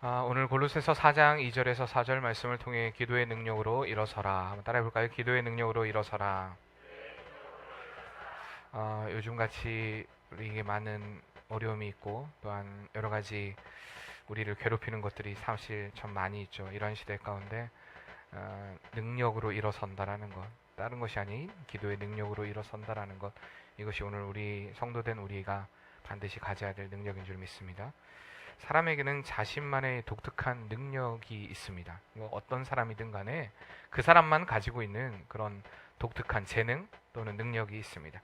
오늘 골로새서 4장 2절에서 4절 말씀을 통해 기도의 능력으로 일어서라. 한번 따라해 볼까요? 기도의 능력으로 일어서라. 요즘같이 우리에게 많은 어려움이 있고 또한 여러 가지 우리를 괴롭히는 것들이 사실 참 많이 있죠. 이런 시대 가운데 능력으로 일어선다라는 것, 다른 것이 아닌 기도의 능력으로 일어선다라는 것, 이것이 오늘 우리 성도된 우리가 반드시 가져야 될 능력인 줄 믿습니다. 사람에게는 자신만의 독특한 능력이 있습니다. 어떤 사람이든 간에 그 사람만 가지고 있는 그런 독특한 재능 또는 능력이 있습니다.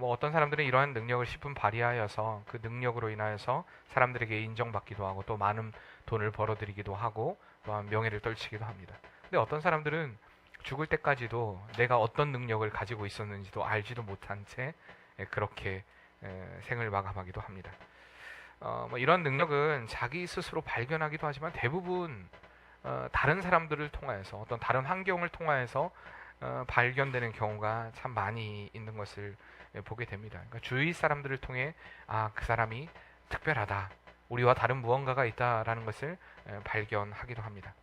어떤 사람들은 이러한 능력을 십분 발휘하여서 그 능력으로 인하여서 사람들에게 인정받기도 하고 또 많은 돈을 벌어들이기도 하고 또한 명예를 떨치기도 합니다. 근데 어떤 사람들은 죽을 때까지도 내가 어떤 능력을 가지고 있었는지도 알지도 못한 채 그렇게 생을 마감하기도 합니다. 이런 능력은 자기 스스로 발견하기도 하지만 대부분 다른 사람들을 통하여서 어떤 다른 환경을 통하여서 발견되는 경우가 참 많이 있는 것을 보게 됩니다. 그러니까 주위 사람들을 통해 그 사람이 특별하다, 우리와 다른 무언가가 있다라는 것을 발견하기도 합니다.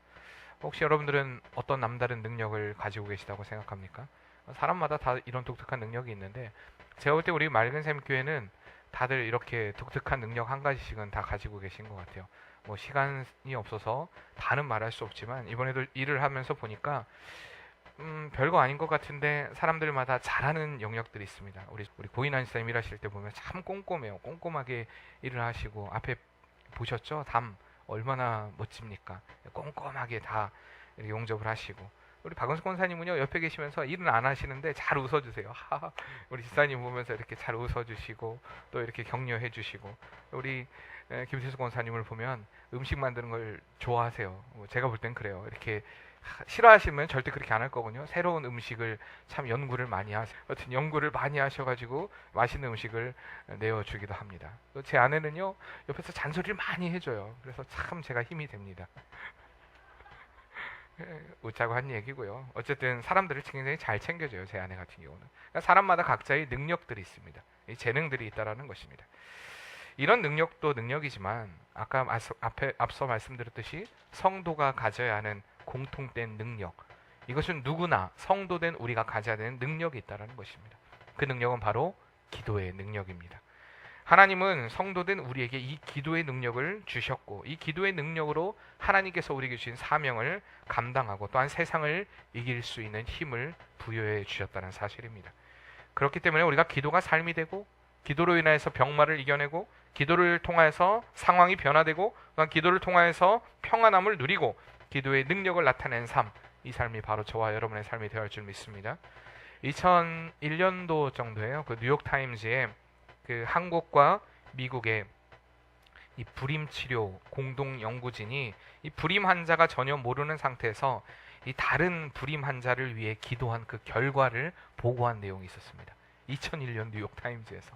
혹시 여러분들은 어떤 남다른 능력을 가지고 계시다고 생각합니까? 사람마다 다 이런 독특한 능력이 있는데 제가 볼 때 우리 맑은 샘 교회는 다들 이렇게 독특한 능력 한 가지씩은 다 가지고 계신 것 같아요. 시간이 없어서 다는 말할 수 없지만 이번에도 일을 하면서 보니까 별거 아닌 것 같은데 사람들마다 잘하는 영역들이 있습니다. 우리 고인 한사님 일하실 때 보면 참 꼼꼼해요. 꼼꼼하게 일을 하시고 앞에 보셨죠? 담 얼마나 멋집니까? 꼼꼼하게 다 이렇게 용접을 하시고 우리 박은숙 권사님은요 옆에 계시면서 일은 안 하시는데 잘 웃어주세요. 우리 집사님 보면서 이렇게 잘 웃어주시고 또 이렇게 격려해 주시고 우리 김태수 권사님을 보면 음식 만드는 걸 좋아하세요. 제가 볼 땐 그래요. 이렇게 싫어하시면 절대 그렇게 안 할 거군요. 새로운 음식을 참 연구를 많이 하세요. 여튼 연구를 많이 하셔가지고 맛있는 음식을 내어주기도 합니다. 제 아내는요 옆에서 잔소리를 많이 해줘요. 그래서 참 제가 힘이 됩니다. 웃자고 한 얘기고요. 어쨌든 사람들을 굉장히 잘 챙겨줘요. 제 아내 같은 경우는. 그러니까 사람마다 각자의 능력들이 있습니다. 이 재능들이 있다라는 것입니다. 이런 능력도 능력이지만 아까 앞서 말씀드렸듯이 성도가 가져야 하는 공통된 능력, 이것은 누구나 성도된 우리가 가져야 되는 능력이 있다는 것입니다. 그 능력은 바로 기도의 능력입니다. 하나님은 성도된 우리에게 이 기도의 능력을 주셨고 이 기도의 능력으로 하나님께서 우리에게 주신 사명을 감당하고 또한 세상을 이길 수 있는 힘을 부여해 주셨다는 사실입니다. 그렇기 때문에 우리가 기도가 삶이 되고 기도로 인해서 병마를 이겨내고 기도를 통해서 상황이 변화되고 또한 기도를 통해서 평안함을 누리고 기도의 능력을 나타낸 삶, 이 삶이 바로 저와 여러분의 삶이 되어야 할 줄 믿습니다. 2001년도 정도에요. 그 뉴욕타임즈에 그 한국과 미국의 이 불임 치료 공동 연구진이 이 불임 환자가 전혀 모르는 상태에서 이 다른 불임 환자를 위해 기도한 그 결과를 보고한 내용이 있었습니다. 2001년 뉴욕 타임즈에서.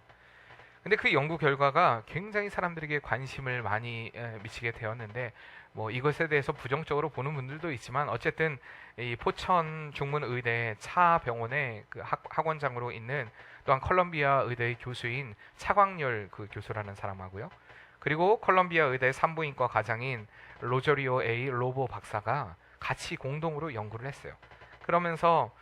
근데 그 연구 결과가 굉장히 사람들에게 관심을 많이 미치게 되었는데 이것에 대해서 부정적으로 보는 분들도 있지만 어쨌든 이 포천 중문의대 차병원의 그 학원장으로 있는 또한 컬럼비아 의대의 교수인 차광열 그 교수라는 사람하고요. 그리고 컬럼비아 의대 산부인과 과장인 로저리오 A 로보 박사가 같이 공동으로 연구를 했어요. 그러면서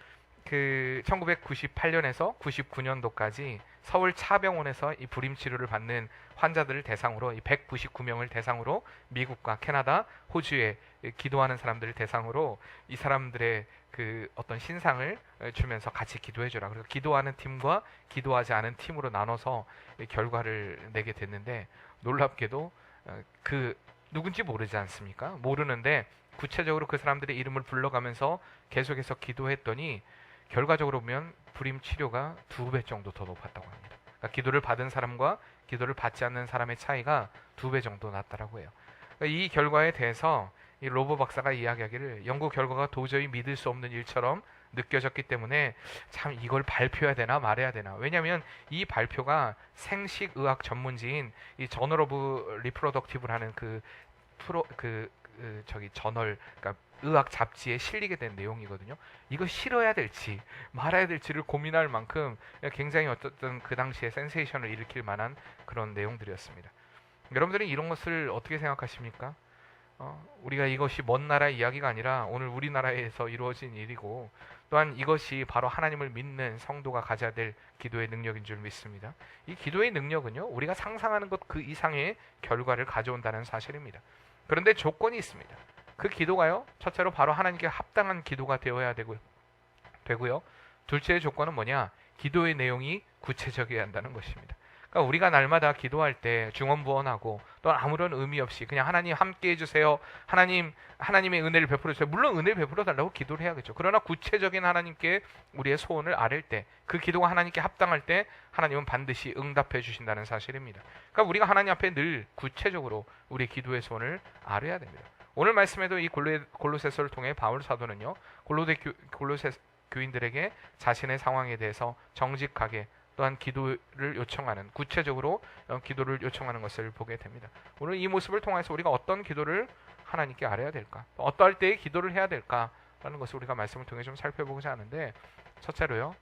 그 1998년에서 99년도까지 서울 차병원에서 이 불임 치료를 받는 환자들을 대상으로 이 199명을 대상으로 미국과 캐나다, 호주에 기도하는 사람들을 대상으로 이 사람들의 그 어떤 신상을 주면서 같이 기도해 주라. 그래서 기도하는 팀과 기도하지 않은 팀으로 나눠서 결과를 내게 됐는데 놀랍게도 그 누군지 모르지 않습니까? 모르는데 구체적으로 그 사람들의 이름을 불러가면서 계속해서 기도했더니 결과적으로 보면 불임 치료가 2배 정도 더 높았다고 합니다. 그러니까 기도를 받은 사람과 기도를 받지 않는 사람의 차이가 2배 정도 났다라고 해요. 그러니까 이 결과에 대해서 이 로보 박사가 이야기하기를 연구 결과가 도저히 믿을 수 없는 일처럼 느껴졌기 때문에 참 이걸 발표해야 되나 말해야 되나. 왜냐하면 이 발표가 생식의학 전문지인 이 저널 오브 리프로덕티브라는 저널, 그러니까 의학 잡지에 실리게 된 내용이거든요. 이거 실어야 될지 말아야 될지를 고민할 만큼 굉장히 어떤 그 당시에 센세이션을 일으킬 만한 그런 내용들이었습니다. 여러분들은 이런 것을 어떻게 생각하십니까? 우리가 이것이 먼 나라의 이야기가 아니라 오늘 우리나라에서 이루어진 일이고, 또한 이것이 바로 하나님을 믿는 성도가 가져야 될 기도의 능력인 줄 믿습니다. 이 기도의 능력은요, 우리가 상상하는 것 그 이상의 결과를 가져온다는 사실입니다. 그런데 조건이 있습니다. 그 기도가요, 첫째로 바로 하나님께 합당한 기도가 되어야 되고요. 둘째의 조건은 뭐냐? 기도의 내용이 구체적이어야 한다는 것입니다. 그러니까 우리가 날마다 기도할 때 중언부언하고 또 아무런 의미 없이 그냥 하나님 함께 해주세요, 하나님의 은혜를 베풀어 주세요, 물론 은혜를 베풀어 달라고 기도를 해야겠죠. 그러나 구체적인 하나님께 우리의 소원을 아뢰 때, 그 기도가 하나님께 합당할 때 하나님은 반드시 응답해 주신다는 사실입니다. 그러니까 우리가 하나님 앞에 늘 구체적으로 우리의 기도의 소원을 아뢰야 됩니다. 오늘 말씀에도 이 골로새서를 통해 바울 사도는요, 골로새 교인들에게 자신의 상황에 대해서 정직하게 또한 기도를 요청하는, 구체적으로 기도를 요청하는 것을 보게 됩니다. 오늘 이 모습을 통해서 우리가 어떤 기도를 하나님께 아뢰야 될까, 어떠할 때에 기도를 해야 될까라는 것을 우리가 말씀을 통해 좀 살펴보고자 하는데, 첫째로요,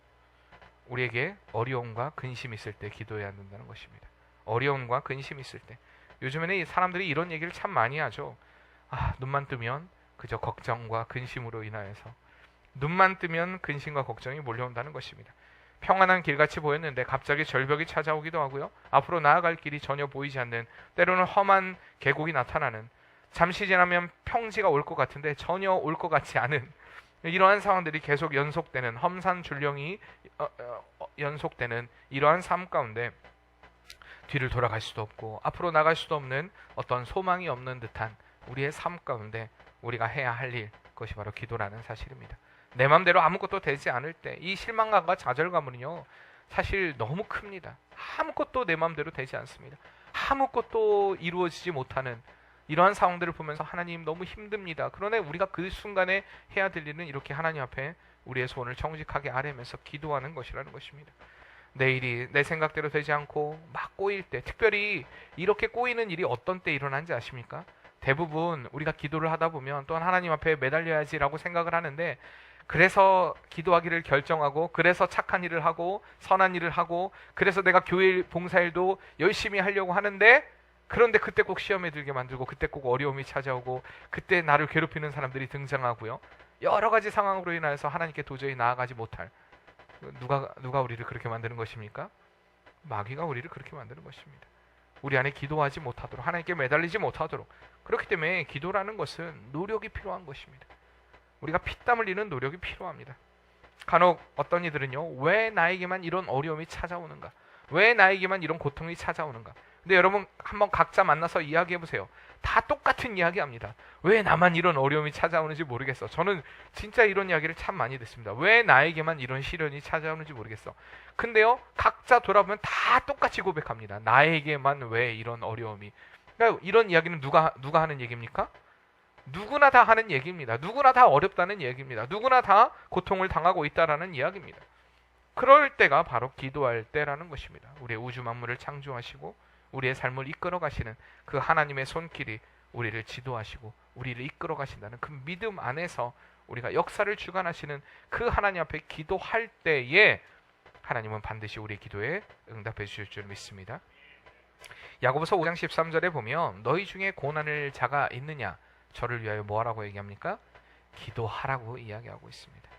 우리에게 어려움과 근심이 있을 때 기도해야 한다는 것입니다. 어려움과 근심이 있을 때, 요즘에는 사람들이 이런 얘기를 참 많이 하죠. 눈만 뜨면 그저 걱정과 근심으로 인하여서, 눈만 뜨면 근심과 걱정이 몰려온다는 것입니다. 평안한 길같이 보였는데 갑자기 절벽이 찾아오기도 하고요, 앞으로 나아갈 길이 전혀 보이지 않는, 때로는 험한 계곡이 나타나는, 잠시 지나면 평지가 올 것 같은데 전혀 올 것 같지 않은 이러한 상황들이 계속 연속되는, 험산줄령이 연속되는 이러한 삶 가운데 뒤를 돌아갈 수도 없고 앞으로 나갈 수도 없는 어떤 소망이 없는 듯한 우리의 삶 가운데 우리가 해야 할 일, 그것이 바로 기도라는 사실입니다. 내 마음대로 아무것도 되지 않을 때 이 실망감과 좌절감은요, 사실 너무 큽니다. 아무것도 내 마음대로 되지 않습니다. 아무것도 이루어지지 못하는 이러한 상황들을 보면서 하나님 너무 힘듭니다. 그러나 우리가 그 순간에 해야 될 일은 이렇게 하나님 앞에 우리의 소원을 정직하게 아뢰면서 기도하는 것이라는 것입니다. 내 일이 내 생각대로 되지 않고 막 꼬일 때, 특별히 이렇게 꼬이는 일이 어떤 때 일어나는지 아십니까? 대부분 우리가 기도를 하다 보면 또한 하나님 앞에 매달려야지라고 생각을 하는데, 그래서 기도하기를 결정하고, 그래서 착한 일을 하고 선한 일을 하고, 그래서 내가 교회 봉사일도 열심히 하려고 하는데, 그런데 그때 꼭 시험에 들게 만들고, 그때 꼭 어려움이 찾아오고, 그때 나를 괴롭히는 사람들이 등장하고요, 여러 가지 상황으로 인하여서 하나님께 도저히 나아가지 못할, 누가 우리를 그렇게 만드는 것입니까? 마귀가 우리를 그렇게 만드는 것입니다. 우리 안에 기도하지 못하도록, 하나님께 매달리지 못하도록. 그렇기 때문에 기도라는 것은 노력이 필요한 것입니다. 우리가 피땀 흘리는 노력이 필요합니다. 간혹 어떤 이들은요, 왜 나에게만 이런 어려움이 찾아오는가, 왜 나에게만 이런 고통이 찾아오는가. 근데 여러분 한번 각자 만나서 이야기해보세요. 다 똑같은 이야기합니다. 왜 나만 이런 어려움이 찾아오는지 모르겠어. 저는 진짜 이런 이야기를 참 많이 듣습니다. 왜 나에게만 이런 시련이 찾아오는지 모르겠어. 근데요, 각자 돌아보면 다 똑같이 고백합니다. 나에게만 왜 이런 어려움이. 그러니까 이런 이야기는 누가 하는 얘기입니까? 누구나 다 하는 얘기입니다. 누구나 다 어렵다는 얘기입니다. 누구나 다 고통을 당하고 있다라는 이야기입니다. 그럴 때가 바로 기도할 때라는 것입니다. 우리의 우주 만물을 창조하시고 우리의 삶을 이끌어 가시는 그 하나님의 손길이 우리를 지도하시고 우리를 이끌어 가신다는 그 믿음 안에서 우리가 역사를 주관하시는 그 하나님 앞에 기도할 때에 하나님은 반드시 우리의 기도에 응답해 주실 줄 믿습니다. 야고보서 5장 13절에 보면, 너희 중에 고난을 자가 있느냐, 저를 위하여 뭐하라고 얘기합니까? 기도하라고 이야기하고 있습니다.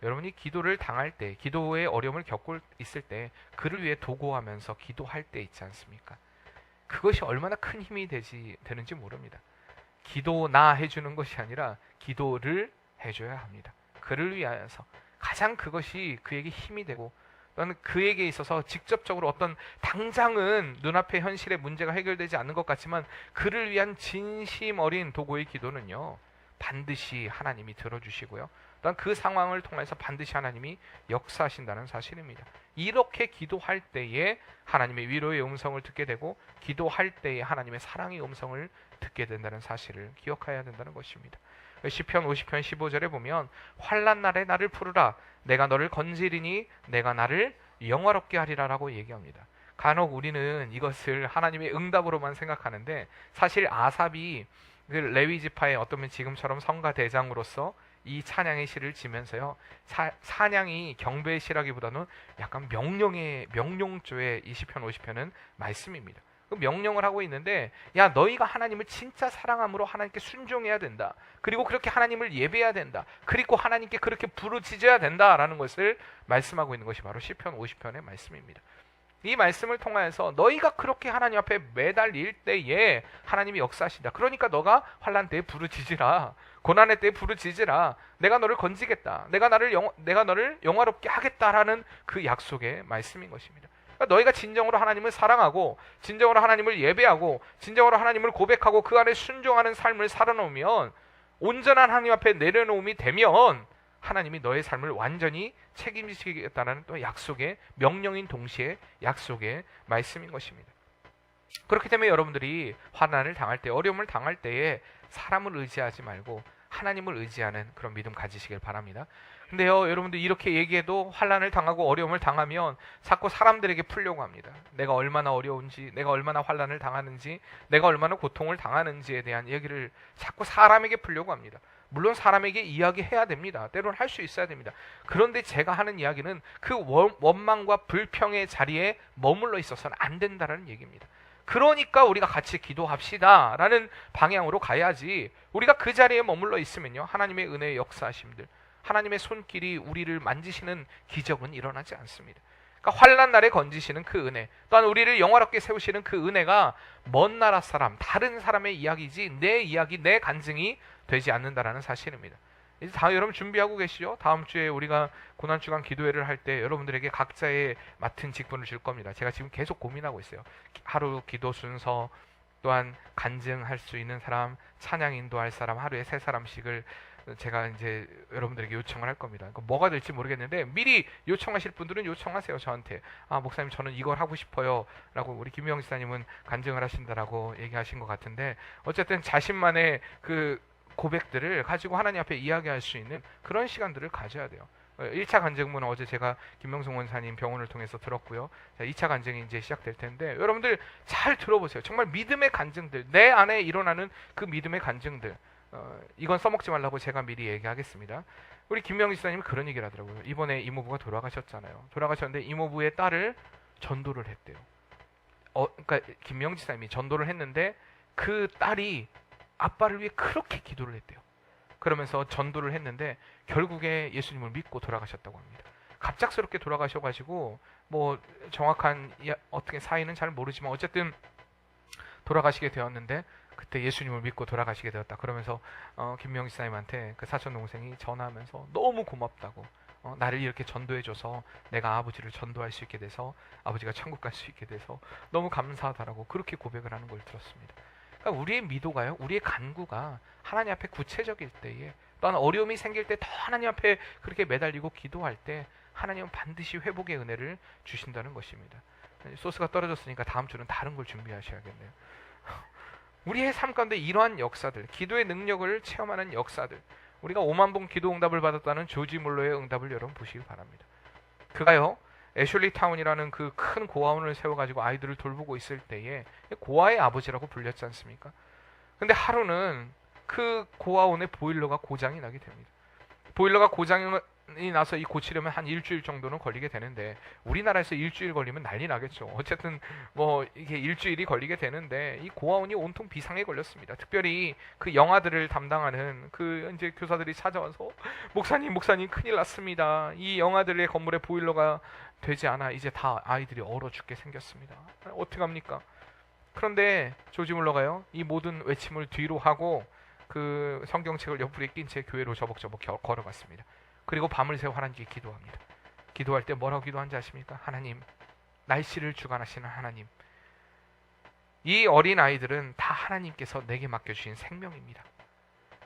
여러분이 기도를 당할 때, 기도의 어려움을 겪고 있을 때 그를 위해 도구하면서 기도할 때 있지 않습니까? 그것이 얼마나 큰 힘이 되는지 모릅니다. 기도나 해주는 것이 아니라 기도를 해줘야 합니다. 그를 위하여서 가장 그것이 그에게 힘이 되고, 또는 그에게 있어서 직접적으로 어떤 당장은 눈앞의 현실의 문제가 해결되지 않는 것 같지만 그를 위한 진심 어린 도구의 기도는요, 반드시 하나님이 들어주시고요, 또한 그 상황을 통해서 반드시 하나님이 역사하신다는 사실입니다. 이렇게 기도할 때에 하나님의 위로의 음성을 듣게 되고, 기도할 때에 하나님의 사랑의 음성을 듣게 된다는 사실을 기억해야 된다는 것입니다. 시편 50편 15절에 보면, 환난 날에 나를 부르라, 내가 너를 건지리니 내가 나를 영화롭게 하리라 라고 얘기합니다. 간혹 우리는 이것을 하나님의 응답으로만 생각하는데, 사실 아삽이 그 레위 지파의 어떤 지금처럼 성가 대장으로서 이 찬양의 시를 지면서요, 찬양이 경배의 시라기보다는 약간 명령조의 이 시편 50편은 말씀입니다. 그 명령을 하고 있는데, 야, 너희가 하나님을 진짜 사랑함으로 하나님께 순종해야 된다. 그리고 그렇게 하나님을 예배해야 된다. 그리고 하나님께 그렇게 부르짖어야 된다라는 것을 말씀하고 있는 것이 바로 시편 50편의 말씀입니다. 이 말씀을 통하여서 너희가 그렇게 하나님 앞에 매달릴 때에 하나님이 역사하신다. 그러니까 너가 환난 때에 부르짖으라. 고난의 때에 부르짖으라. 내가 너를 건지겠다. 내가 너를 영화롭게 하겠다라는 그 약속의 말씀인 것입니다. 그러니까 너희가 진정으로 하나님을 사랑하고 진정으로 하나님을 예배하고 진정으로 하나님을 고백하고 그 안에 순종하는 삶을 살아놓으면, 온전한 하나님 앞에 내려놓음이 되면 하나님이 너의 삶을 완전히 책임지시겠다는 또 약속의 명령인 동시에 약속의 말씀인 것입니다. 그렇기 때문에 여러분들이 환난을 당할 때, 어려움을 당할 때에 사람을 의지하지 말고 하나님을 의지하는 그런 믿음 가지시길 바랍니다. 근데요, 여러분들 이렇게 얘기해도 환난을 당하고 어려움을 당하면 자꾸 사람들에게 풀려고 합니다. 내가 얼마나 어려운지, 내가 얼마나 환난을 당하는지, 내가 얼마나 고통을 당하는지에 대한 얘기를 자꾸 사람에게 풀려고 합니다. 물론 사람에게 이야기해야 됩니다. 때로는 할 수 있어야 됩니다. 그런데 제가 하는 이야기는 그 원망과 불평의 자리에 머물러 있어서는 안 된다는 얘기입니다. 그러니까 우리가 같이 기도합시다 라는 방향으로 가야지, 우리가 그 자리에 머물러 있으면요, 하나님의 은혜의 역사하심들, 하나님의 손길이 우리를 만지시는 기적은 일어나지 않습니다. 그러니까 환난 날에 건지시는 그 은혜, 또한 우리를 영화롭게 세우시는 그 은혜가 먼 나라 사람, 다른 사람의 이야기지 내 이야기, 내 간증이 되지 않는다라는 사실입니다. 이제 여러분 준비하고 계시죠? 다음 주에 우리가 고난주간 기도회를 할 때 여러분들에게 각자의 맡은 직분을 줄 겁니다. 제가 지금 계속 고민하고 있어요. 하루 기도 순서, 또한 간증할 수 있는 사람, 찬양 인도할 사람, 하루에 3사람씩을 제가 이제 여러분들에게 요청을 할 겁니다. 뭐가 될지 모르겠는데 미리 요청하실 분들은 요청하세요. 저한테. 목사님 저는 이걸 하고 싶어요 라고, 우리 김영 지사님은 간증을 하신다라고 얘기하신 것 같은데, 어쨌든 자신만의 그 고백들을 가지고 하나님 앞에 이야기할 수 있는 그런 시간들을 가져야 돼요. 1차 간증문은 어제 제가 김명성 원사님 병원을 통해서 들었고요. 2차 간증이 이제 시작될 텐데, 여러분들 잘 들어보세요. 정말 믿음의 간증들, 내 안에 일어나는 그 믿음의 간증들, 이건 써먹지 말라고 제가 미리 얘기하겠습니다. 우리 김명 지사님이 그런 얘기를 하더라고요. 이번에 이모부가 돌아가셨잖아요. 돌아가셨는데 이모부의 딸을 전도를 했대요. 그러니까 김명 지사님이 전도를 했는데 그 딸이 아빠를 위해 그렇게 기도를 했대요. 그러면서 전도를 했는데 결국에 예수님을 믿고 돌아가셨다고 합니다. 갑작스럽게 돌아가셔가지고 뭐 정확한 어떻게 사이는 잘 모르지만 어쨌든 돌아가시게 되었는데, 그때 예수님을 믿고 돌아가시게 되었다. 그러면서 김명희 사님한테 그 사촌 동생이 전화하면서 너무 고맙다고, 나를 이렇게 전도해줘서 내가 아버지를 전도할 수 있게 돼서 아버지가 천국 갈 수 있게 돼서 너무 감사하다라고 그렇게 고백을 하는 걸 들었습니다. 그러니까 우리의 미도가요, 우리의 간구가 하나님 앞에 구체적일 때에, 또한 어려움이 생길 때 더 하나님 앞에 그렇게 매달리고 기도할 때 하나님은 반드시 회복의 은혜를 주신다는 것입니다. 소스가 떨어졌으니까 다음 주는 다른 걸 준비하셔야겠네요. 우리의 삶 가운데 이러한 역사들, 기도의 능력을 체험하는 역사들, 우리가 5만 번 기도 응답을 받았다는 조지 물러의 응답을 여러분 보시기 바랍니다. 그가요, 애슐리 타운이라는 그 큰 고아원을 세워가지고 아이들을 돌보고 있을 때에 고아의 아버지라고 불렸지 않습니까? 근데 하루는 그 고아원의 보일러가 고장이 나게 됩니다. 보일러가 고장이 나서 이 고치려면 한 일주일 정도는 걸리게 되는데, 우리나라에서 일주일 걸리면 난리 나겠죠. 어쨌든 뭐 이게 일주일이 걸리게 되는데, 이 고아원이 온통 비상에 걸렸습니다. 특별히 그 영아들을 담당하는 그 이제 교사들이 찾아와서 목사님 큰일 났습니다. 이 영아들의 건물에 보일러가 되지 않아 이제 다 아이들이 얼어 죽게 생겼습니다. 어떻게 합니까? 그런데 조지 물러가요, 이 모든 외침을 뒤로 하고 그 성경책을 옆구리에 낀 채 교회로 저벅저벅 걸어갔습니다. 그리고 밤을 새워 하나님께 기도합니다. 기도할 때 뭐라고 기도한지 아십니까? 하나님, 날씨를 주관하시는 하나님, 이 어린 아이들은 다 하나님께서 내게 맡겨주신 생명입니다.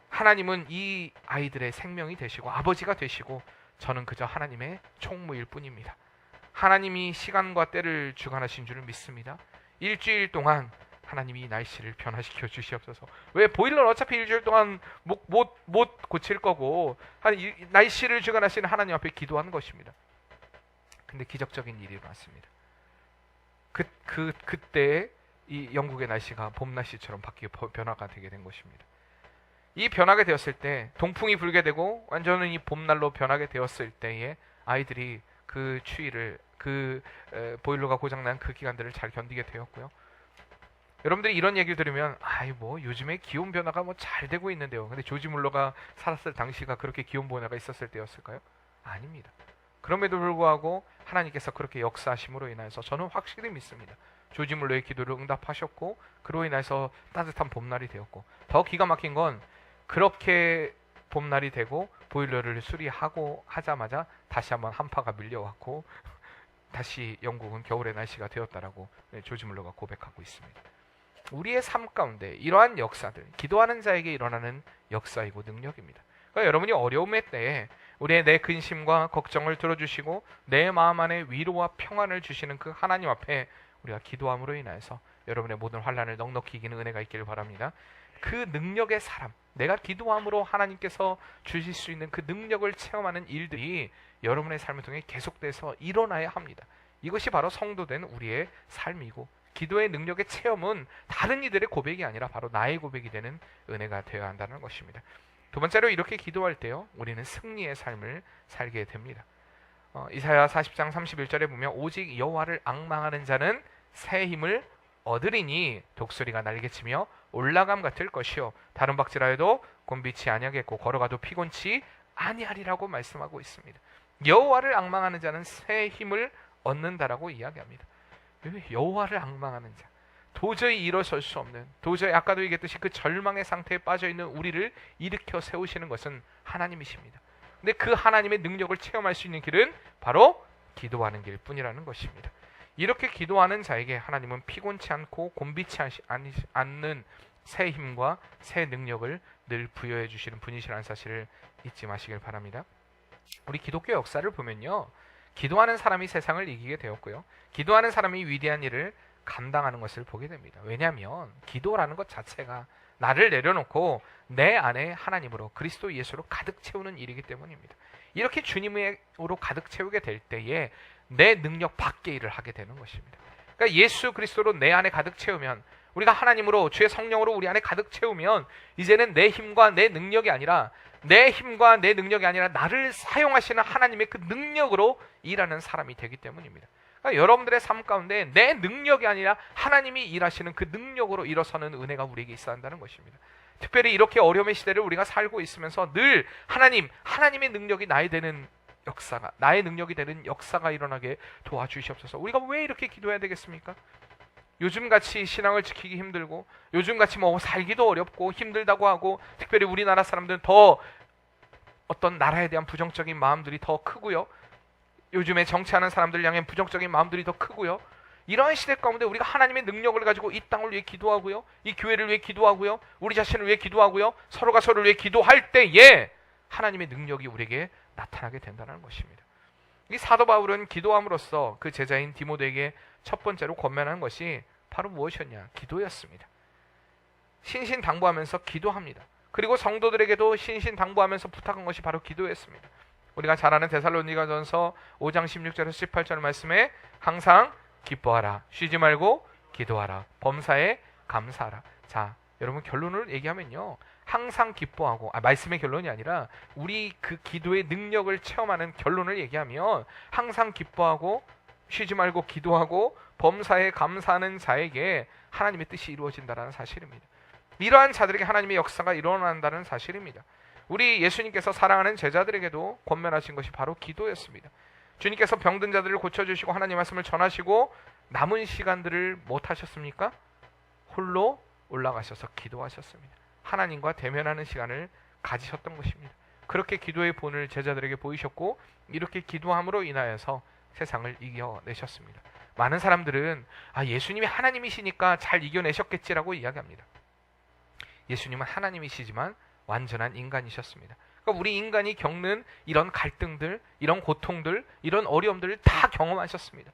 하나님은 이 아이들의 생명이 되시고 아버지가 되시고 저는 그저 하나님의 총무일 뿐입니다. 하나님이 시간과 때를 주관하신 줄을 믿습니다. 일주일 동안 하나님이 날씨를 변화시켜 주시옵소서. 왜? 보일러는 어차피 일주일 동안 못 고칠 거고 날씨를 주관하시는 하나님 앞에 기도하는 것입니다. 근데 기적적인 일이 일어났습니다. 그때 이 영국의 날씨가 봄 날씨처럼 바뀌고 변화가 되게 된 것입니다. 이 변하게 되었을 때, 동풍이 불게 되고 완전히 봄날로 변하게 되었을 때에 아이들이 그 추위를, 보일러가 고장난 그 기간들을 잘 견디게 되었고요. 여러분들이 이런 얘기를 들으면 아이 뭐 요즘에 기온 변화가 뭐 잘 되고 있는데요. 근데 조지 물러가 살았을 당시가 그렇게 기온 변화가 있었을 때였을까요? 아닙니다. 그럼에도 불구하고 하나님께서 그렇게 역사하심으로 인해서 저는 확실히 믿습니다. 조지 물러의 기도를 응답하셨고 그로 인해서 따뜻한 봄날이 되었고, 더 기가 막힌 건 그렇게 봄날이 되고 보일러를 수리하고 하자마자 다시 한번 한파가 밀려왔고 다시 영국은 겨울의 날씨가 되었다라고 조지 물러가 고백하고 있습니다. 우리의 삶 가운데 이러한 역사들, 기도하는 자에게 일어나는 역사이고 능력입니다. 그러니까 여러분이 어려움의 때에 우리의 내 근심과 걱정을 들어주시고 내 마음 안에 위로와 평안을 주시는 그 하나님 앞에 우리가 기도함으로 인해서 여러분의 모든 환난을 넉넉히 이기는 은혜가 있기를 바랍니다. 그 능력의 사람, 내가 기도함으로 하나님께서 주실 수 있는 그 능력을 체험하는 일들이 여러분의 삶을 통해 계속돼서 일어나야 합니다. 이것이 바로 성도된 우리의 삶이고, 기도의 능력의 체험은 다른 이들의 고백이 아니라 바로 나의 고백이 되는 은혜가 되어야 한다는 것입니다. 두 번째로 이렇게 기도할 때요, 우리는 승리의 삶을 살게 됩니다. 이사야 40장 31절에 보면 오직 여호와를 앙망하는 자는 새 힘을 얻으리니 독수리가 날개치며 올라감 같을 것이요 다른 박질하여도 곤비치 아니하겠고 걸어가도 피곤치 아니하리라고 말씀하고 있습니다. 여호와를 앙망하는 자는 새 힘을 얻는다라고 이야기합니다. 여호와를 앙망하는 자, 도저히 일어설 수 없는, 도저히 아까도 얘기했듯이 그 절망의 상태에 빠져있는 우리를 일으켜 세우시는 것은 하나님이십니다. 근데 그 하나님의 능력을 체험할 수 있는 길은 바로 기도하는 길뿐이라는 것입니다. 이렇게 기도하는 자에게 하나님은 피곤치 않고 곤비치 않는 새 힘과 새 능력을 늘 부여해 주시는 분이시라는 사실을 잊지 마시길 바랍니다. 우리 기독교 역사를 보면요, 기도하는 사람이 세상을 이기게 되었고요, 기도하는 사람이 위대한 일을 감당하는 것을 보게 됩니다. 왜냐하면 기도라는 것 자체가 나를 내려놓고 내 안에 하나님으로 그리스도 예수로 가득 채우는 일이기 때문입니다. 이렇게 주님으로 가득 채우게 될 때에 내 능력 밖의 일을 하게 되는 것입니다. 그러니까 예수 그리스도로 내 안에 가득 채우면, 우리가 하나님으로 주의 성령으로 우리 안에 가득 채우면 이제는 내 힘과 내 능력이 아니라 나를 사용하시는 하나님의 그 능력으로 일하는 사람이 되기 때문입니다. 그러니까 여러분들의 삶 가운데 내 능력이 아니라 하나님이 일하시는 그 능력으로 일어서는 은혜가 우리에게 있어야 한다는 것입니다. 특별히 이렇게 어려움의 시대를 우리가 살고 있으면서 늘 하나님의 능력이 나의 능력이 되는 역사가 일어나게 도와주시옵소서. 우리가 왜 이렇게 기도해야 되겠습니까? 요즘같이 신앙을 지키기 힘들고, 요즘같이 뭐 살기도 어렵고 힘들다고 하고, 특별히 우리나라 사람들은 더 어떤 나라에 대한 부정적인 마음들이 더 크고요, 요즘에 정치하는 사람들 향해 부정적인 마음들이 더 크고요, 이러한 시대 가운데 우리가 하나님의 능력을 가지고 이 땅을 위해 기도하고요, 이 교회를 위해 기도하고요, 우리 자신을 위해 기도하고요, 서로가 서로를 위해 기도할 때에 하나님의 능력이 우리에게 나타나게 된다는 것입니다. 이 사도 바울은 기도함으로써 그 제자인 디모데에게 첫 번째로 권면하는 것이 바로 무엇이었냐? 기도였습니다. 신신당부하면서 기도합니다. 그리고 성도들에게도 신신당부하면서 부탁한 것이 바로 기도였습니다. 우리가 잘 아는 데살로니가전서 5장 16절에서 18절 말씀에 항상 기뻐하라, 쉬지 말고 기도하라, 범사에 감사하라. 자, 여러분 결론을 얘기하면요, 항상 기뻐하고, 말씀의 결론이 아니라 우리 그 기도의 능력을 체험하는 결론을 얘기하면 항상 기뻐하고 쉬지 말고 기도하고 범사에 감사하는 자에게 하나님의 뜻이 이루어진다는 사실입니다. 이러한 자들에게 하나님의 역사가 일어난다는 사실입니다. 우리 예수님께서 사랑하는 제자들에게도 권면하신 것이 바로 기도였습니다. 주님께서 병든 자들을 고쳐주시고 하나님 말씀을 전하시고 남은 시간들을 못하셨습니까? 홀로 올라가셔서 기도하셨습니다. 하나님과 대면하는 시간을 가지셨던 것입니다. 그렇게 기도의 본을 제자들에게 보이셨고, 이렇게 기도함으로 인하여서 세상을 이겨내셨습니다. 많은 사람들은 예수님이 하나님이시니까 잘 이겨내셨겠지라고 이야기합니다. 예수님은 하나님이시지만 완전한 인간이셨습니다. 그러니까 우리 인간이 겪는 이런 갈등들, 이런 고통들, 이런 어려움들을 다 경험하셨습니다.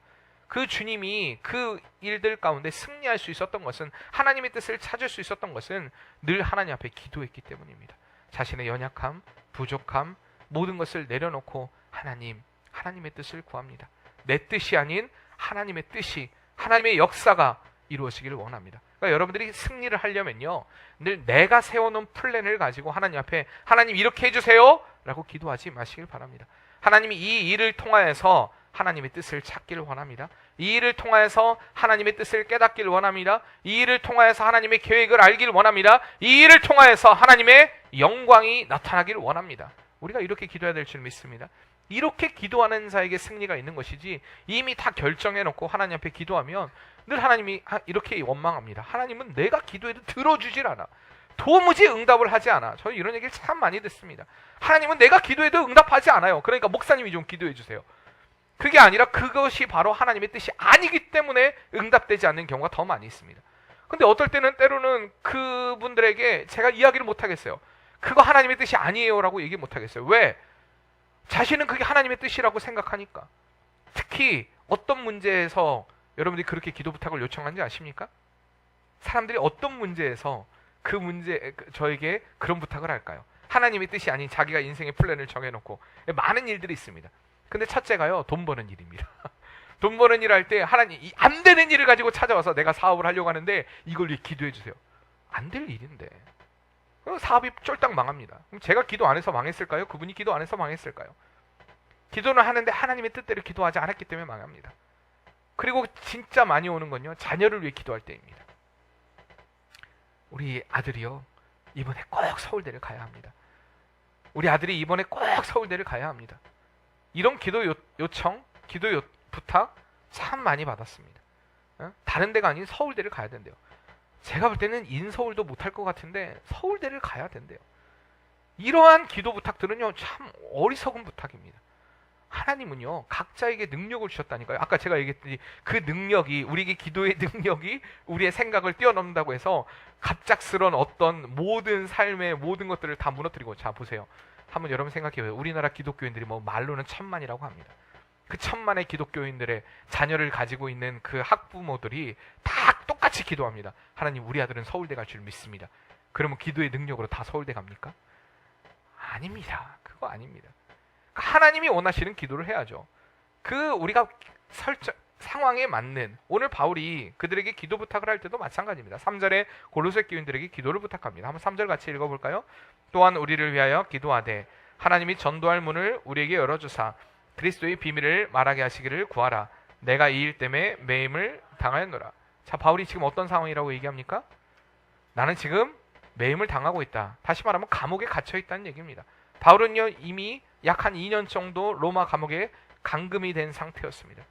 그 주님이 그 일들 가운데 승리할 수 있었던 것은, 하나님의 뜻을 찾을 수 있었던 것은 늘 하나님 앞에 기도했기 때문입니다. 자신의 연약함, 부족함, 모든 것을 내려놓고 하나님의 뜻을 구합니다. 내 뜻이 아닌 하나님의 뜻이, 하나님의 역사가 이루어지기를 원합니다. 그러니까 여러분들이 승리를 하려면요, 늘 내가 세워놓은 플랜을 가지고 하나님 앞에 하나님 이렇게 해주세요 라고 기도하지 마시길 바랍니다. 하나님이 이 일을 통하여서 하나님의 뜻을 찾기를 원합니다. 이 일을 통하여서 하나님의 뜻을 깨닫기를 원합니다. 이 일을 통하여서 하나님의 계획을 알기를 원합니다. 이 일을 통하여서 하나님의 영광이 나타나기를 원합니다. 우리가 이렇게 기도해야 될 줄 믿습니다. 이렇게 기도하는 자에게 승리가 있는 것이지, 이미 다 결정해놓고 하나님 앞에 기도하면 늘 하나님이 이렇게 원망합니다. 하나님은 내가 기도해도 들어주질 않아. 도무지 응답을 하지 않아. 저는 이런 얘기를 참 많이 듣습니다. 하나님은 내가 기도해도 응답하지 않아요. 그러니까 목사님이 좀 기도해 주세요. 그게 아니라 그것이 바로 하나님의 뜻이 아니기 때문에 응답되지 않는 경우가 더 많이 있습니다. 근데 어떨 때는 때로는 그분들에게 제가 이야기를 못하겠어요. 그거 하나님의 뜻이 아니에요 라고 얘기 못하겠어요. 왜? 자신은 그게 하나님의 뜻이라고 생각하니까. 특히 어떤 문제에서 여러분들이 그렇게 기도 부탁을 요청한지 아십니까? 사람들이 어떤 문제에서 저에게 그런 부탁을 할까요? 하나님의 뜻이 아닌 자기가 인생의 플랜을 정해놓고 많은 일들이 있습니다. 근데 첫째가요, 돈 버는 일입니다. 돈 버는 일 할 때 하나님, 안 되는 일을 가지고 찾아와서 내가 사업을 하려고 하는데 이걸 위해 기도해 주세요. 안 될 일인데 사업이 쫄딱 망합니다. 그럼 제가 기도 안 해서 망했을까요? 그분이 기도 안 해서 망했을까요? 기도는 하는데 하나님의 뜻대로 기도하지 않았기 때문에 망합니다. 그리고 진짜 많이 오는 건요, 자녀를 위해 기도할 때입니다. 우리 아들이요, 이번에 꼭 서울대를 가야 합니다. 우리 아들이 이번에 꼭 서울대를 가야 합니다. 이런 기도 요청, 기도 부탁 참 많이 받았습니다. 다른 데가 아닌 서울대를 가야 된대요. 제가 볼 때는 인서울도 못할 것 같은데 서울대를 가야 된대요. 이러한 기도 부탁들은요, 참 어리석은 부탁입니다. 하나님은요, 각자에게 능력을 주셨다니까요. 아까 제가 얘기했더니 그 능력이, 우리에게 기도의 능력이 우리의 생각을 뛰어넘는다고 해서 갑작스런 어떤 모든 삶의 모든 것들을 다 무너뜨리고, 자 보세요. 한번 여러분 생각해보세요. 우리나라 기독교인들이 뭐 말로는 1000만이라고 합니다. 그 1000만의 기독교인들의 자녀를 가지고 있는 그 학부모들이 다 똑같이 기도합니다. 하나님, 우리 아들은 서울대 갈 줄 믿습니다. 그러면 기도의 능력으로 다 서울대 갑니까? 아닙니다. 그거 아닙니다. 하나님이 원하시는 기도를 해야죠. 우리가 상황에 맞는, 오늘 바울이 그들에게 기도 부탁을 할 때도 마찬가지입니다. 3절에 골로새 교인들에게 기도를 부탁합니다. 한번 3절 같이 읽어볼까요? 또한 우리를 위하여 기도하되 하나님이 전도할 문을 우리에게 열어주사 그리스도의 비밀을 말하게 하시기를 구하라. 내가 이 일 때문에 매임을 당하였노라. 자, 바울이 지금 어떤 상황이라고 얘기합니까? 나는 지금 매임을 당하고 있다. 다시 말하면 감옥에 갇혀 있다는 얘기입니다. 바울은요, 이미 약 한 2년 정도 로마 감옥에 감금이 된 상태였습니다.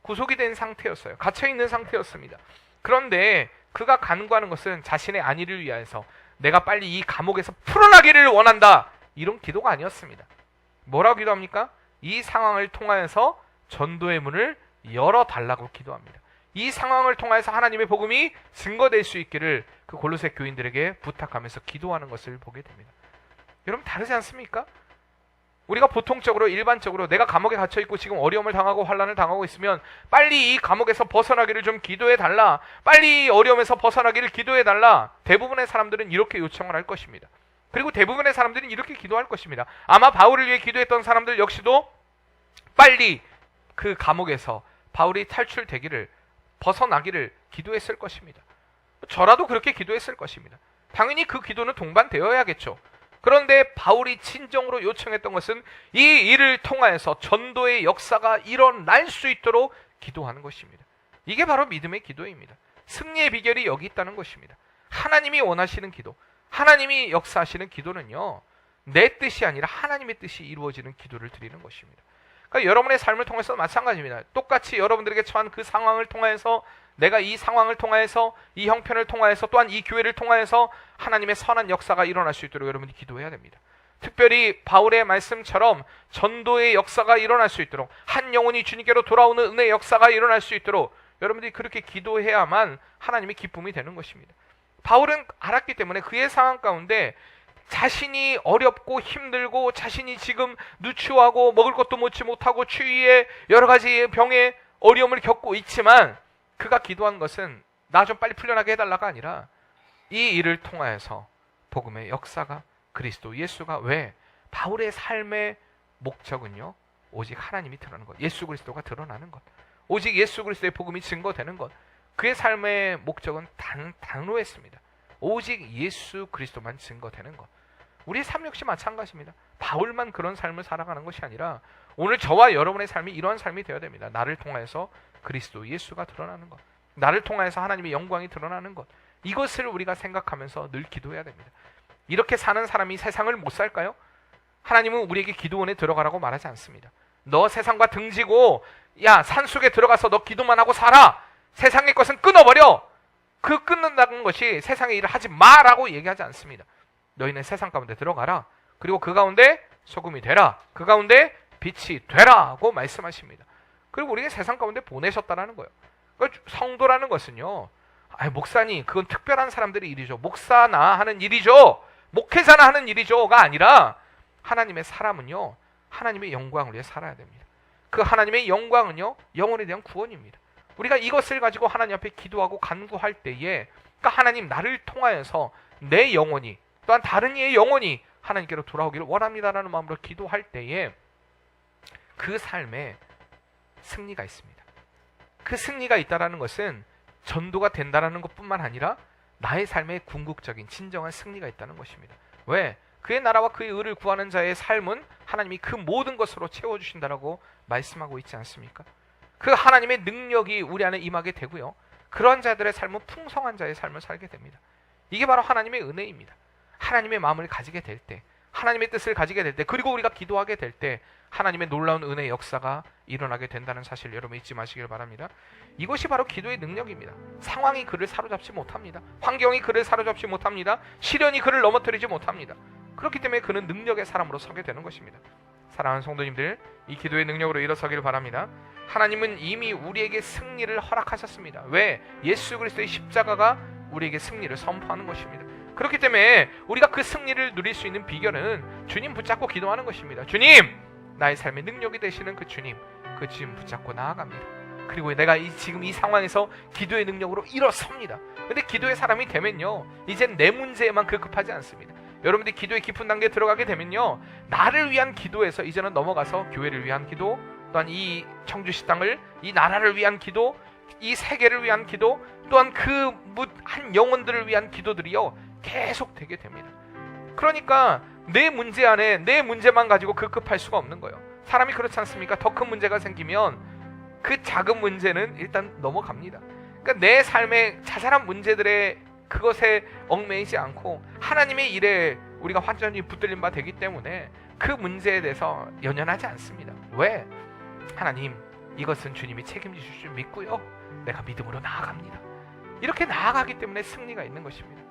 구속이 된 상태였어요. 갇혀있는 상태였습니다. 그런데 그가 간구하는 것은 자신의 안위를 위하여서 내가 빨리 이 감옥에서 풀어나기를 원한다, 이런 기도가 아니었습니다. 뭐라고 기도합니까? 이 상황을 통하여서 전도의 문을 열어달라고 기도합니다. 이 상황을 통하여서 하나님의 복음이 증거될 수 있기를 그 골로새 교인들에게 부탁하면서 기도하는 것을 보게 됩니다. 여러분, 다르지 않습니까? 우리가 보통적으로, 일반적으로 내가 감옥에 갇혀있고 지금 어려움을 당하고 환난을 당하고 있으면 빨리 이 감옥에서 벗어나기를 좀 기도해달라, 빨리 이 어려움에서 벗어나기를 기도해달라, 대부분의 사람들은 이렇게 요청을 할 것입니다. 그리고 대부분의 사람들은 이렇게 기도할 것입니다. 아마 바울을 위해 기도했던 사람들 역시도 빨리 그 감옥에서 바울이 탈출되기를, 벗어나기를 기도했을 것입니다. 저라도 그렇게 기도했을 것입니다. 당연히 그 기도는 동반되어야겠죠. 그런데 바울이 진정으로 요청했던 것은 이 일을 통하여서 전도의 역사가 일어날 수 있도록 기도하는 것입니다. 이게 바로 믿음의 기도입니다. 승리의 비결이 여기 있다는 것입니다. 하나님이 원하시는 기도, 하나님이 역사하시는 기도는요, 내 뜻이 아니라 하나님의 뜻이 이루어지는 기도를 드리는 것입니다. 그러니까 여러분의 삶을 통해서 마찬가지입니다. 똑같이 여러분들에게 처한 그 상황을 통해서, 내가 이 상황을 통해서, 이 형편을 통해서, 또한 이 교회를 통해서 하나님의 선한 역사가 일어날 수 있도록 여러분이 기도해야 됩니다. 특별히 바울의 말씀처럼 전도의 역사가 일어날 수 있도록, 한 영혼이 주님께로 돌아오는 은혜의 역사가 일어날 수 있도록 여러분들이 그렇게 기도해야만 하나님의 기쁨이 되는 것입니다. 바울은 알았기 때문에 그의 상황 가운데 자신이 어렵고 힘들고 자신이 지금 누추하고 먹을 것도 먹지 못하고 추위에 여러 가지 병에 어려움을 겪고 있지만 그가 기도한 것은 나 좀 빨리 풀려나게 해달라가 아니라 이 일을 통하여서 복음의 역사가, 그리스도 예수가, 왜? 바울의 삶의 목적은요, 오직 하나님이 드러나는 것, 예수 그리스도가 드러나는 것, 오직 예수 그리스도의 복음이 증거되는 것. 그의 삶의 목적은 단호했습니다. 오직 예수 그리스도만 증거되는 것. 우리의 삶 역시 마찬가지입니다. 바울만 그런 삶을 살아가는 것이 아니라 오늘 저와 여러분의 삶이 이러한 삶이 되어야 됩니다. 나를 통하여서 그리스도 예수가 드러나는 것, 나를 통하여서 하나님의 영광이 드러나는 것, 이것을 우리가 생각하면서 늘 기도해야 됩니다. 이렇게 사는 사람이 세상을 못 살까요? 하나님은 우리에게 기도원에 들어가라고 말하지 않습니다. 너 세상과 등지고 야 산속에 들어가서 너 기도만 하고 살아. 세상의 것은 끊어버려. 그 끊는다는 것이 세상의 일을 하지 마라고 얘기하지 않습니다. 너희는 세상 가운데 들어가라. 그리고 그 가운데 소금이 되라. 그 가운데 빛이 되라고 말씀하십니다. 그리고 우리가 세상 가운데 보내셨다라는 거예요. 그러니까 성도라는 것은요, 목사님 그건 특별한 사람들의 일이죠. 목사나 하는 일이죠. 목회자나 하는 일이죠가 아니라 하나님의 사람은요, 하나님의 영광을 위해 살아야 됩니다. 그 하나님의 영광은요, 영혼에 대한 구원입니다. 우리가 이것을 가지고 하나님 앞에 기도하고 간구할 때에, 그러니까 하나님 나를 통하여서 내 영혼이 또한 다른 이의 영혼이 하나님께로 돌아오기를 원합니다라는 마음으로 기도할 때에 그 삶에 승리가 있습니다. 그 승리가 있다라는 것은 전도가 된다라는 것뿐만 아니라 나의 삶에 궁극적인 진정한 승리가 있다는 것입니다. 왜? 그의 나라와 그의 의를 구하는 자의 삶은 하나님이 그 모든 것으로 채워주신다라고 말씀하고 있지 않습니까? 그 하나님의 능력이 우리 안에 임하게 되고요, 그런 자들의 삶은 풍성한 자의 삶을 살게 됩니다. 이게 바로 하나님의 은혜입니다. 하나님의 마음을 가지게 될 때, 하나님의 뜻을 가지게 될 때, 그리고 우리가 기도하게 될 때 하나님의 놀라운 은혜의 역사가 일어나게 된다는 사실 여러분 잊지 마시길 바랍니다. 이것이 바로 기도의 능력입니다. 상황이 그를 사로잡지 못합니다. 환경이 그를 사로잡지 못합니다. 시련이 그를 넘어뜨리지 못합니다. 그렇기 때문에 그는 능력의 사람으로 서게 되는 것입니다. 사랑하는 성도님들, 이 기도의 능력으로 일어서기를 바랍니다. 하나님은 이미 우리에게 승리를 허락하셨습니다. 왜? 예수 그리스도의 십자가가 우리에게 승리를 선포하는 것입니다. 그렇기 때문에 우리가 그 승리를 누릴 수 있는 비결은 주님 붙잡고 기도하는 것입니다. 주님! 나의 삶의 능력이 되시는 그 주님 붙잡고 나아갑니다. 그리고 내가 지금 이 상황에서 기도의 능력으로 일어섭니다. 근데 기도의 사람이 되면요, 이젠 내 문제에만 급급하지 않습니다. 여러분들이 기도의 깊은 단계에 들어가게 되면요, 나를 위한 기도에서 이제는 넘어가서 교회를 위한 기도, 또한 이 청주시 땅을, 이 나라를 위한 기도, 이 세계를 위한 기도, 또한 그 한 영혼들을 위한 기도들이요 계속 되게 됩니다. 그러니까 내 문제 안에 내 문제만 가지고 급급할 수가 없는 거예요. 사람이 그렇지 않습니까? 더 큰 문제가 생기면 그 작은 문제는 일단 넘어갑니다. 그러니까 내 삶의 자잘한 문제들의 그것에 얽매이지 않고 하나님의 일에 우리가 완전히 붙들린 바 되기 때문에 그 문제에 대해서 연연하지 않습니다. 왜? 하나님, 이것은 주님이 책임지실 줄 믿고요, 내가 믿음으로 나아갑니다. 이렇게 나아가기 때문에 승리가 있는 것입니다.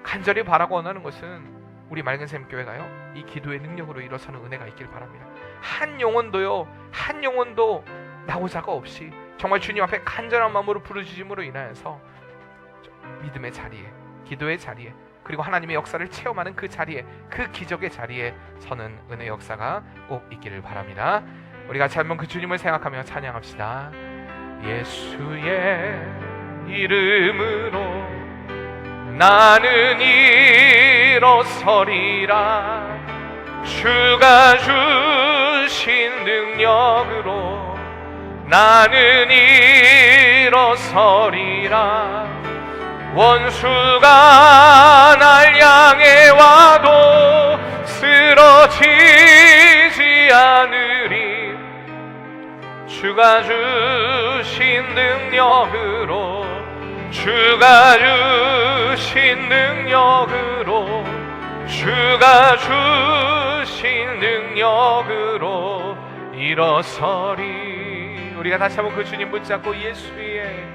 간절히 바라고 원하는 것은 우리 맑은샘 교회가요, 이 기도의 능력으로 일어서는 은혜가 있길 바랍니다. 한 영혼도 나오자가 없이 정말 주님 앞에 간절한 마음으로 부르짖음으로 인하여서 믿음의 자리에, 기도의 자리에, 그리고 하나님의 역사를 체험하는 그 자리에, 그 기적의 자리에 서는 은혜 역사가 꼭 있기를 바랍니다. 우리 같이 한번 그 주님을 생각하며 찬양합시다. 예수의 이름으로 나는 일어서리라. 주가 주신 능력으로 나는 일어서리라. 원수가 날 향해 와도 쓰러지지 않으리. 주가 주신 능력으로, 주가 주신 능력으로, 주가 주신 능력으로 일어서리. 우리가 다시 한번 그 주님 붙잡고 예수의